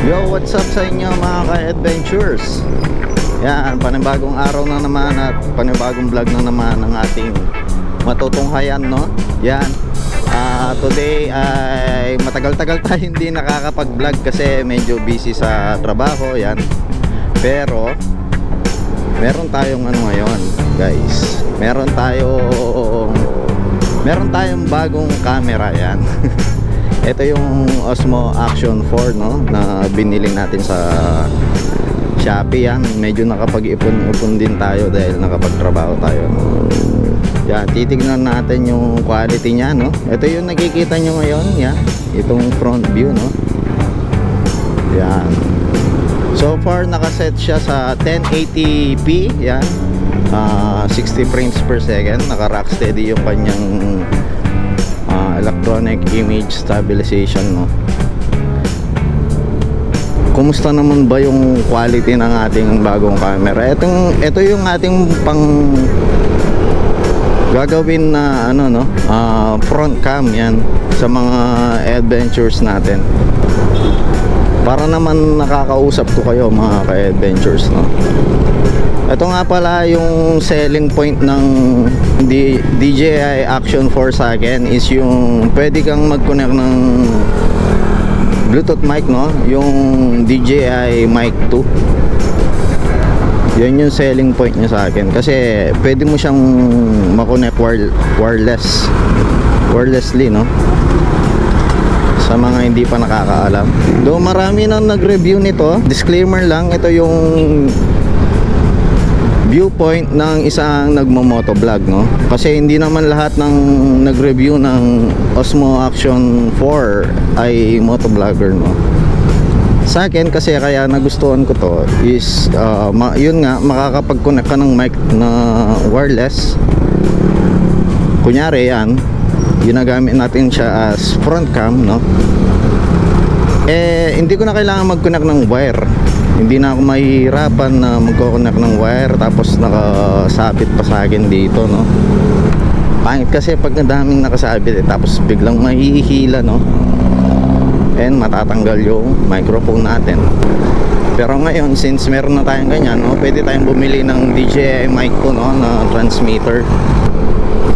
Yo, what's up sa inyo mga ka-adventures? Yan, panibagong araw na naman at panibagong vlog na naman ng ating matutunghayan, no? Yan, today ay matagal-tagal tayo hindi nakakapag-vlog kasi medyo busy sa trabaho, yan. Pero meron tayong ano ngayon, guys. Meron tayong bagong camera, yan. Ito yung Osmo Action 4, no, na binili natin sa Shopee. Yan, medyo nakapag-ipon din tayo dahil nakapagtrabaho tayo. Yan, titignan natin yung quality niya, no. Ito yung nakikita nyo ngayon, yan, itong front view, no. Yan. So far nakaset siya sa 1080p, yan, 60 frames per second. Naka-rock steady yung kanyang electronic image stabilization, no. Kumusta naman ba yung quality ng ating bagong camera? Ito yung ating pang gagawin na ano, no, front cam, yan, sa mga adventures natin. Para naman nakakausap ko kayo mga ka-adventures, no. Ito nga pala yung selling point ng DJI Action 4 sa akin, is yung pwede kang mag-connect ng Bluetooth mic, no, yung DJI Mic 2. Yan yung selling point niya sa akin kasi pwede mo siyang ma-connect wirelessly, no, sa mga hindi pa nakakaalam. Though marami nang nag-review nito, disclaimer lang, ito yung viewpoint ng isang nagmo-motovlog, no? Kasi hindi naman lahat ng nag-review ng Osmo Action 4 ay motovlogger, no? Sa akin kasi kaya nagustuhan ko to is yun nga, makakapag-connect ka ng mic na wireless. Kunyari yan, ginagamit natin siya as front cam, no? Hindi ko na kailangan mag-connect ng wire. Hindi na ako mahihirapan na magko-connect ng wire tapos nakasabit pa sa akin dito, no. Pangit kasi pag nadaming nakasabit tapos biglang mahihila, no, and matatanggal yung microphone natin. Pero ngayon, since meron na tayong ganyan, no, pwede tayong bumili ng DJI Mic 2, no, na transmitter.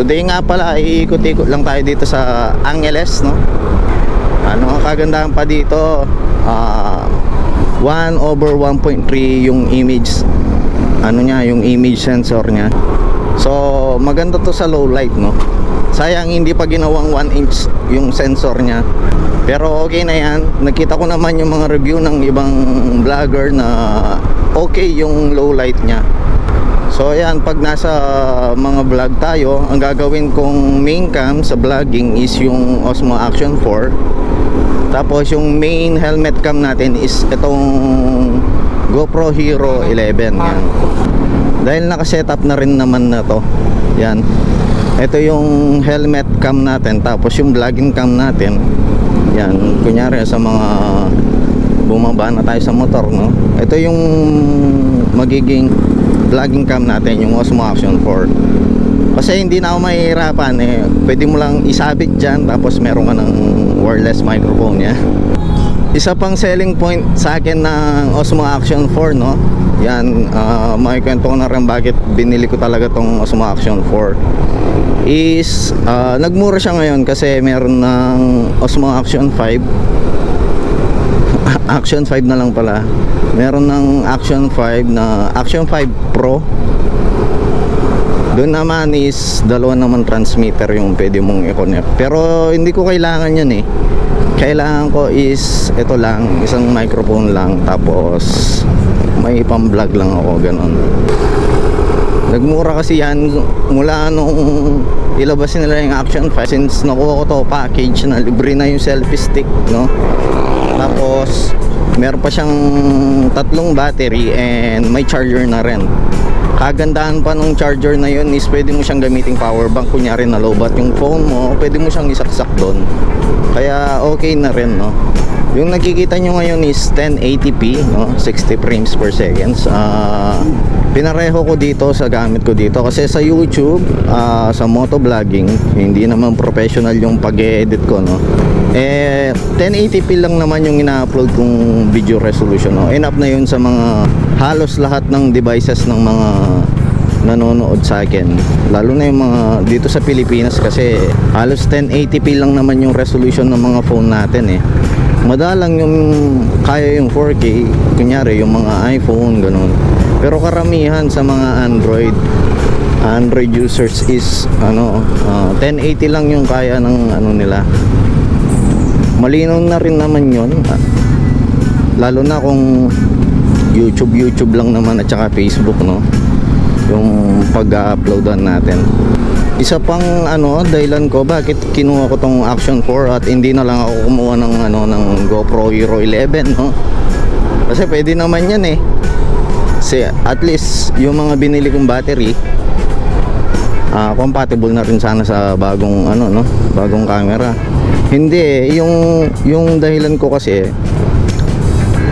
Today nga pala ay ikot-ikot lang tayo dito sa Angeles, no. Ano kagandahan pa dito, 1/1.3 yung image, ano niya, yung image sensor niya. So maganda to sa low light, no. Sayang hindi pa ginawang 1 inch yung sensor niya, pero okay na yan. Nakita ko naman yung mga review ng ibang vlogger na okay yung low light niya. So ayan, pag nasa mga vlog tayo, ang gagawin kong main cam sa vlogging is yung Osmo Action 4. Tapos yung main helmet cam natin is itong GoPro Hero 11, yan. Dahil naka-setup na rin naman na to, yan. Ito yung helmet cam natin, tapos yung vlogging cam natin, yan. Kunyari sa mga bumaba na tayo sa motor, no. Ito yung magiging vlogging cam natin, yung Osmo Action 4. Kasi hindi na ako mahihirapan, pwede mo lang isabit dyan, tapos meron ka ng wireless microphone niya. Isa pang selling point sa akin ng Osmo Action 4, no, yan, makikwento ko na rin bakit binili ko talaga tong Osmo Action 4 is nagmura siya ngayon kasi meron ng Osmo Action 5 Action 5 na lang pala, meron ng Action 5 na Action 5 Pro. Doon naman is dalawa naman transmitter yung pwede mong i-connect, pero hindi ko kailangan yun, kailangan ko is ito lang, isang microphone lang, tapos may pang-vlog lang ako, ganon. Nagmura kasi yan mula nung ilabas nila yung Action 5, since nakuha ko to package na libre na yung selfie stick, no. Tapos meron pa siyang 3 battery and may charger na rin. Kagandahan pa nung charger na yun is pwede mo siyang gamiting power bank. Kunyari na lowbat yung phone mo, pwede mo siyang isaksak doon. Kaya okay na rin, no. Yung nakikita nyo ngayon is 1080p, no, 60 frames per second. pinareho ko dito sa gamit ko dito kasi sa YouTube, sa motovlogging, hindi naman professional yung pag-edit ko, no. 1080p lang naman yung ina-upload kong video resolution, no. Enough na yun sa mga halos lahat ng devices ng mga nanonood sa akin, lalo na yung mga dito sa Pilipinas kasi halos 1080p lang naman yung resolution ng mga phone natin eh. Madalang yung kaya yung 4K, kunyari yung mga iPhone, ganun. Pero karamihan sa mga Android users is 1080 lang yung kaya ng nila. Malinaw na rin naman yun, lalo na kung YouTube lang naman at saka Facebook, no, yung pag-uploadan natin. Isa pang dahilan ko bakit kinuha ko tong Action 4 at hindi na lang ako kumuha ng GoPro Hero 11, no? Kasi pwede naman yan eh. Kasi at least yung mga binili kong battery compatible na rin sana sa bagong bagong camera. Hindi eh, yung dahilan ko kasi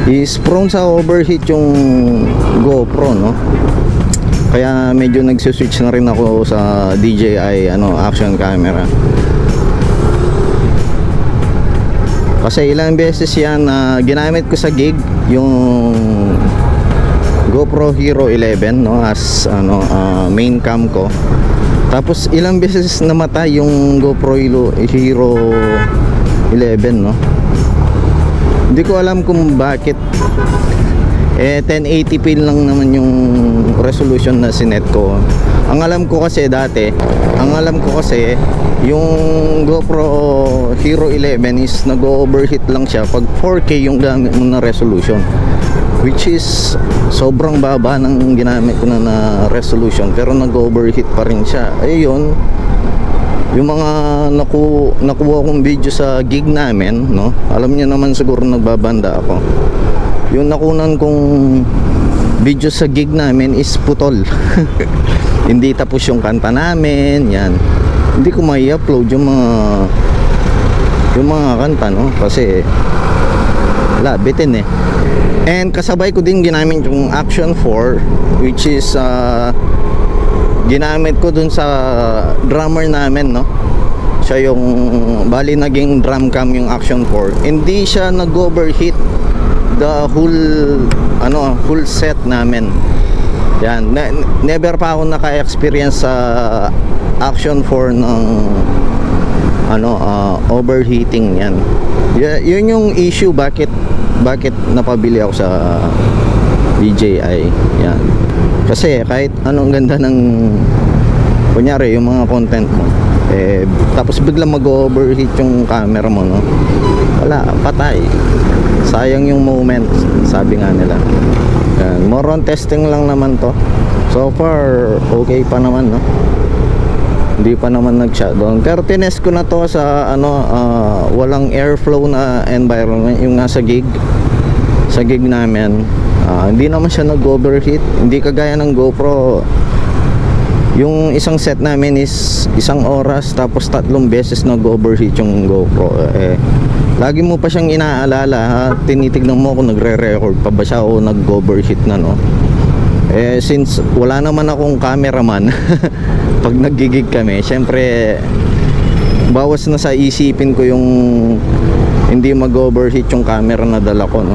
is prone sa overheat yung GoPro, no? Kaya medyo nagsuswitch na rin ako sa DJI action camera. Kasi ilang beses yan ginamit ko sa gig yung GoPro Hero 11, no, as main cam ko. Tapos ilang beses namatay yung GoPro Hero 11, no. Hindi ko alam kung bakit. 1080p lang naman yung resolution na sinet ko. Ang alam ko kasi yung GoPro Hero 11 is nag-overheat lang siya pag 4K yung gamit mo na resolution, which is sobrang baba ng ginamit ko na resolution, pero nag-overheat pa rin siya. Ayun, yung mga nakuha kong video sa gig namin, no, alam niyo naman siguro nagbabanda ako. Yung nakunan kong video sa gig namin is putol. Hindi tapos yung kanta namin, yan. Hindi ko mai-upload yung mga kanta, no, kasi wala, bitin eh. And kasabay ko din ginamit yung Action 4, which is ginamit ko dun sa drummer namin, no. Siya yung bali naging drum cam yung Action 4. Hindi siya nag-overheat the whole set namin. Yan, never pa ako naka-experience sa Action 4 ng overheating. Yan. Yun yung issue bakit napabili ako sa DJI. Yan. Kasi kahit anong ganda ng kunyari yung mga content mo, tapos biglang mag-overheat yung camera mo, no, wala, patay, sayang yung moment, sabi nga nila. Yan. More on testing lang naman to. So far okay pa naman, no, hindi pa naman nag-shutdown. Pero tinest ko na to sa walang airflow na environment, yung nasa gig namin. Hindi naman siya nag-overheat, hindi kagaya ng GoPro. Yung isang set namin is 1 oras, tapos 3 beses nag-overheat yung GoPro. Lagi mo pa siyang inaalala, tinitignan mo kung nagre-record pa ba siya o nag-overheat na, no. Since wala naman akong cameraman pag nag-gig kami, syempre bawas na sa isipin ko yung hindi mag-overheat yung camera na dala ko, no.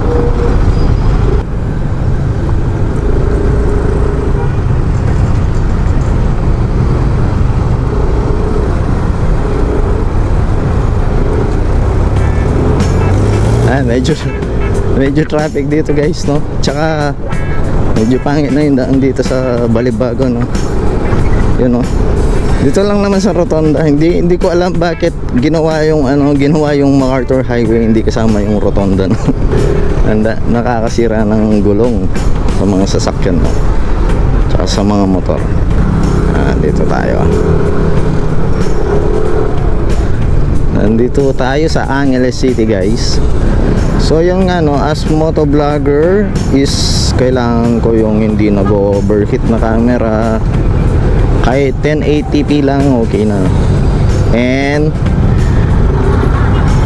Medyo traffic dito, guys, no. Tsaka medyo pangit na yung daan dito sa Balibago, no. Yun, no. Dito lang naman sa rotonda. Hindi ko alam bakit ginawa yung MacArthur Highway hindi kasama yung rotonda, no. Nakakasira ng gulong sa mga sasakyan, no. Tsaka sa mga motor. Dito tayo. Nandito tayo sa Angeles City, guys. So yung as motovlogger is kailangan ko yung hindi nag-overheat na camera. Kahit 1080p lang okay na. And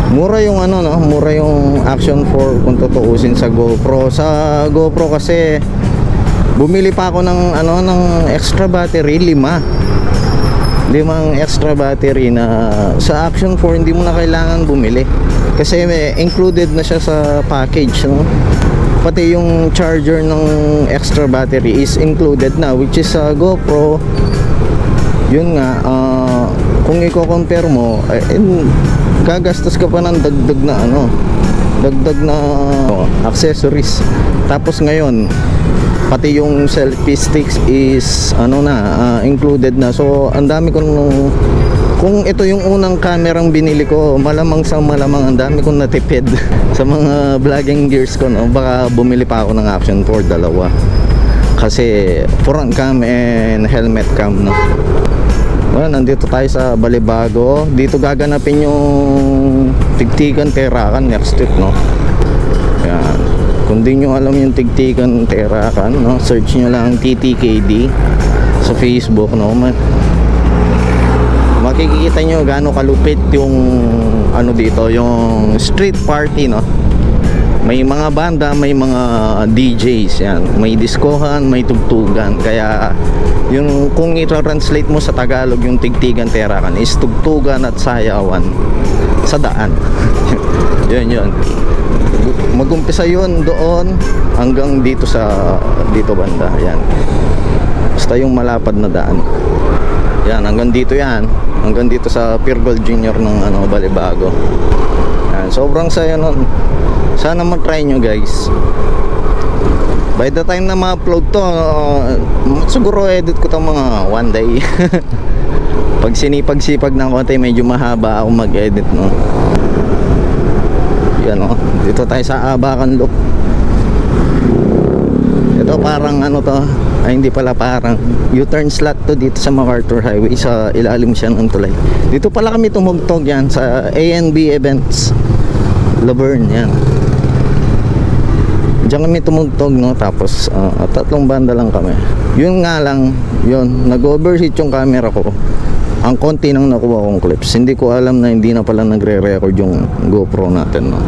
mura yung mura yung Action 4 kung tutuusin sa GoPro. Sa GoPro kasi Bumili pa ako ng extra battery, limang extra battery na sa Action 4 hindi mo na kailangan bumili kasi included na siya sa package, no? Pati yung charger ng extra battery is included na, which is GoPro. Yun nga, kung i-compare mo, gagastos ka pa ng dagdag na accessories. Tapos ngayon pati yung selfie sticks is included na. So ang dami kong, kung ito yung unang kamerang binili ko, malamang ang dami kong natipid sa mga vlogging gears ko, no? Baka bumili pa ako ng Action 4 dalawa kasi front cam and helmet cam, no? Well, nandito tayo sa Balibago. Dito gaganapin yung Tigtigan Terakan next week, no? Yan. Kung di nyo alam yung Tigtigan Terakan, no? Search nyo lang TTKD sa Facebook, no? Makikita nyo gaano kalupit yung dito, yung street party, no? May mga banda, may mga DJs, yan. May diskohan, may tugtugan. Kaya yung kung i-translate mo sa Tagalog yung Tigtigan Terakan is tugtugan at sayawan sa daan. yun. Mag-umpisa yun doon hanggang dito banda. Yan. Basta yung malapad na daan. Yan, hanggang dito yan. Hanggang dito sa Pirgol Junior ng Balibago. Yan, sobrang saya nun. Sana mag-try nyo, guys. By the time na ma-upload to, siguro edit ko to mga one day. Pag sinipag-sipag ng konti, medyo mahaba ako mag-edit, no? Yan, no? Dito tayo sa Abacan Loop. Ito parang hindi pala, parang U-turn slot to dito sa MacArthur Highway. Sa ilalim siya ng tulay. Dito pala kami tumugtog yan sa A&B Events Laverne, yan. Diyan kami tumugtog, no? Tapos tatlong banda lang kami. Yun nga lang, nag-overheat yung camera ko. Ang konti nang nakuha kong clips. Hindi ko alam na hindi na pala nagre-record yung GoPro natin, no?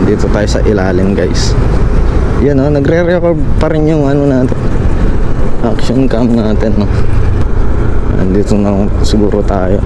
Dito tayo sa ilalim, guys. Yan, no? Nagre-record pa rin yung natin, action cam natin, no? Andito na siguro tayo.